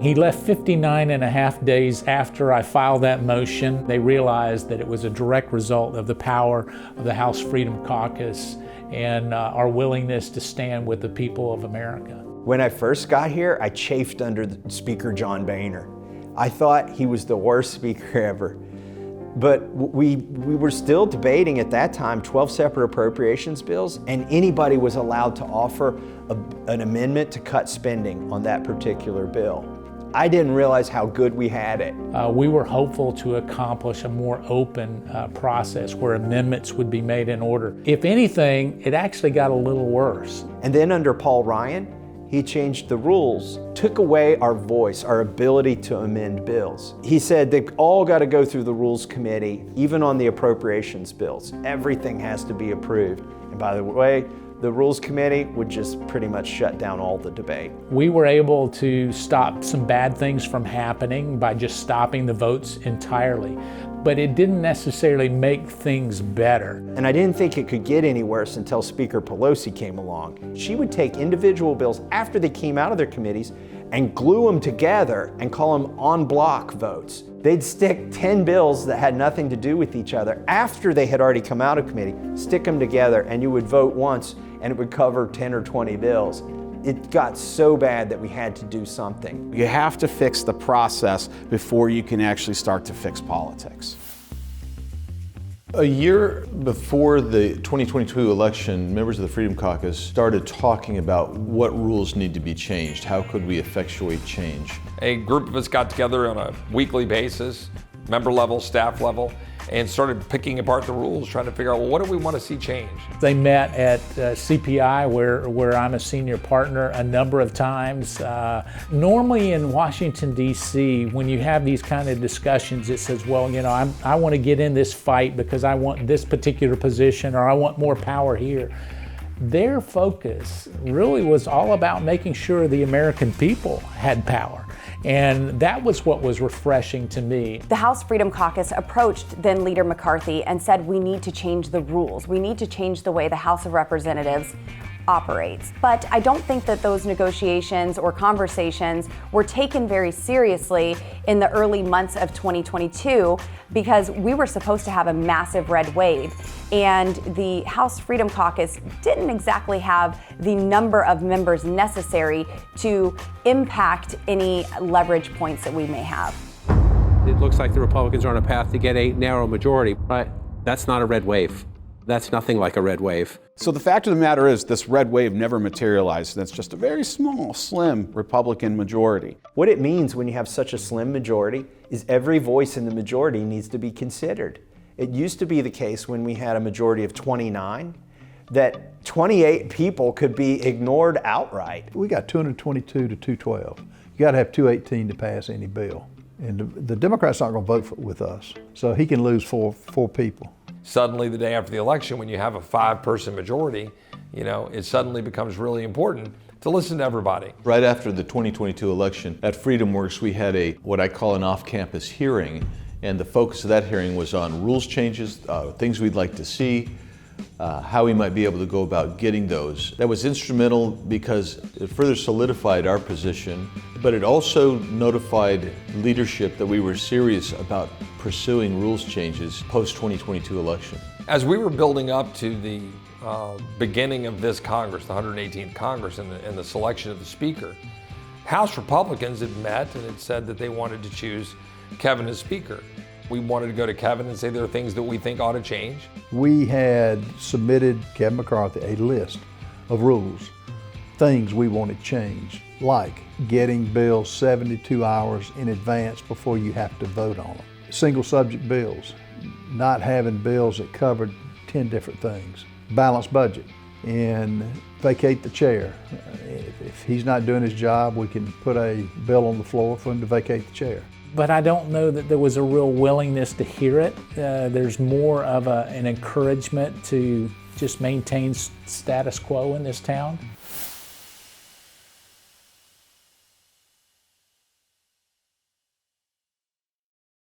He left 59 and a half days after I filed that motion. They realized that it was a direct result of the power of the House Freedom Caucus and our willingness to stand with the people of America. When I first got here, I chafed under Speaker John Boehner. I thought he was the worst speaker ever. But we were still debating at that time 12 separate appropriations bills, and anybody was allowed to offer an amendment to cut spending on that particular bill. I didn't realize how good we had it. We were hopeful to accomplish a more open process where amendments would be made in order. If anything, it actually got a little worse. And then under Paul Ryan, he changed the rules, took away our voice, our ability to amend bills. He said they've all got to go through the Rules Committee, even on the appropriations bills. Everything has to be approved. And by the way, the Rules Committee would just pretty much shut down all the debate. We were able to stop some bad things from happening by just stopping the votes entirely. But it didn't necessarily make things better. And I didn't think it could get any worse until Speaker Pelosi came along. She would take individual bills after they came out of their committees and glue them together and call them en bloc votes. They'd stick 10 bills that had nothing to do with each other after they had already come out of committee, stick them together, and you would vote once and it would cover 10 or 20 bills. It got so bad that we had to do something. You have to fix the process before you can actually start to fix politics. A year before the 2022 election, members of the Freedom Caucus started talking about what rules need to be changed. How could we effectuate change? A group of us got together on a weekly basis, member level, staff level, and started picking apart the rules, trying to figure out, well, what do we want to see change? They met at CPI, where I'm a senior partner, a number of times. Normally in Washington, D.C., when you have these kind of discussions, it says, well, you know, I want to get in this fight because I want this particular position or I want more power here. Their focus really was all about making sure the American people had power. And that was what was refreshing to me. The House Freedom Caucus approached then Leader McCarthy and said, we need to change the rules. We need to change the way the House of Representatives operates. But I don't think that those negotiations or conversations were taken very seriously in the early months of 2022 because we were supposed to have a massive red wave. And the House Freedom Caucus didn't exactly have the number of members necessary to impact any leverage points that we may have. It looks like the Republicans are on a path to get a narrow majority, but that's not a red wave. That's nothing like a red wave. So the fact of the matter is this red wave never materialized. That's just a very small, slim Republican majority. What it means when you have such a slim majority is every voice in the majority needs to be considered. It used to be the case when we had a majority of 29 that 28 people could be ignored outright. We got 222 to 212. You got to have 218 to pass any bill. And the Democrats aren't going to vote with us. So he can lose four people. Suddenly, the day after the election, when you have a 5-person majority, you know, it suddenly becomes really important to listen to everybody. Right after the 2022 election, at FreedomWorks, we had what I call an off-campus hearing. And the focus of that hearing was on rules changes, things we'd like to see, how we might be able to go about getting those. That was instrumental because it further solidified our position, but it also notified leadership that we were serious about pursuing rules changes post-2022 election. As we were building up to the beginning of this Congress, the 118th Congress, and the selection of the Speaker, House Republicans had met and had said that they wanted to choose Kevin as Speaker. We wanted to go to Kevin and say there are things that we think ought to change. We had submitted Kevin McCarthy a list of rules, things we wanted changed, like getting bills 72 hours in advance before you have to vote on them. Single subject bills, not having bills that covered 10 different things, balanced budget, and vacate the chair. If he's not doing his job, we can put a bill on the floor for him to vacate the chair. But I don't know that there was a real willingness to hear it. There's more of an encouragement to just maintain status quo in this town.